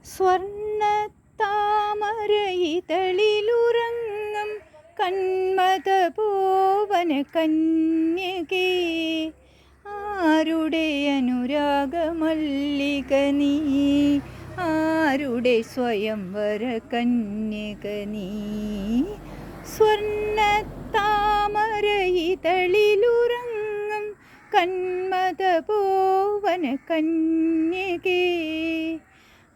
സ്വർണ്ണത്താമരയിതളിലുറങ്ങും കന്മദഭോവന കന്യകേ, ആരുടെ അനുരാഗമല്ലിക നീ, ആരുടെ സ്വയംവര കന്യക നീ. സ്വർണ്ണത്താമരയിതളിലുറങ്ങും കന്മദഭോവന കന്യകേ,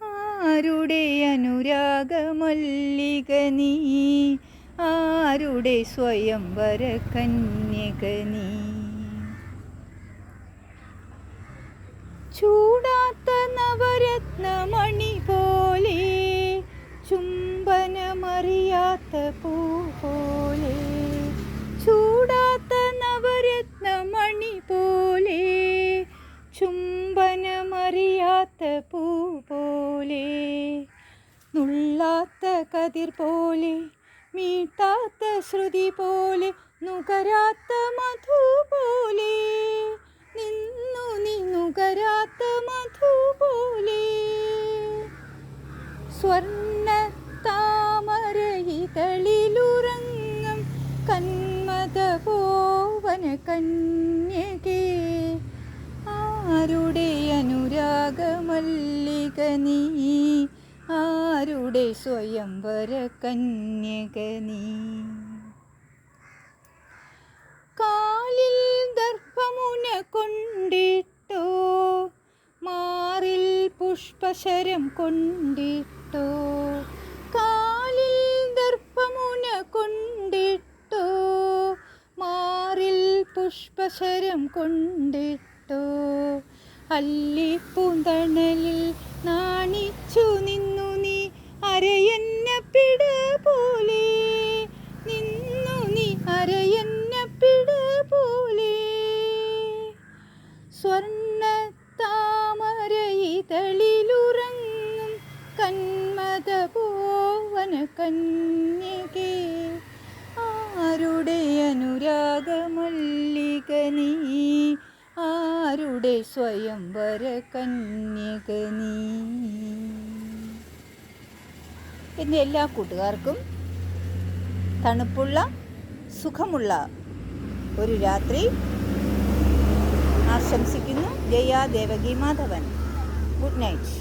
ആരുടെ അനുരാഗമല്ലിക നീ, ആരുടെ സ്വയംവര കന്യക നീ. ചൂടാത്ത നവരത്നമണി പോലെ, ചുംബനമറിയാത്ത പൂ പോലെ, ചൂടാത്ത നവരത്നമണി പോലെ, ചുംബനമറിയാത്ത പൂ പോലെ, നുള്ളാത്ത കതിർ പോലെ, മീട്ടാത്ത ശ്രുതി പോലെ, നുകരാത്ത മധു പോലെ, നിന്നു നീ നുകരാത്ത മധു പോലെ. സ്വർണ്ണത്താമരയിതളിലുറങ്ങും കന്മദഭോവന കന്യകേ, ആരുടെ അനുരാഗമല്ലിക നീ, ആരുടെ സ്വയംവര കന്യക നീ. കാലിൽ ദർഭമുന കൊണ്ടിട്ടോ, മാറിൽ പുഷ്പശരം കൊണ്ടിട്ടോ, കാലിൽ ദർഭമുന കൊണ്ടിട്ടോ, മാറിൽ പുഷ്പശരം കൊണ്ടിട്ടോ, അല്ലിപ്പൂന്തണലിൽ നാണിച്ചു നിന്നു നീ അരയന്നപ്പിട പോലെ, നിന്നു നീ അരയന്നപ്പിട പോലെ. സ്വർണ്ണത്താമരയിതളിലുറങ്ങും കന്മദഭോവന കന്യകേ, ആരുടെ അനുരാഗമല്ലിക നീ, ആരുടെ സ്വയംവര കന്യക നീ. എൻ്റെ എല്ലാ കൂട്ടുകാർക്കും തണുപ്പുള്ള സുഖമുള്ള ഒരു രാത്രി ആശംസിക്കുന്നു. ജയ ദേവകി മാധവൻ. Good night.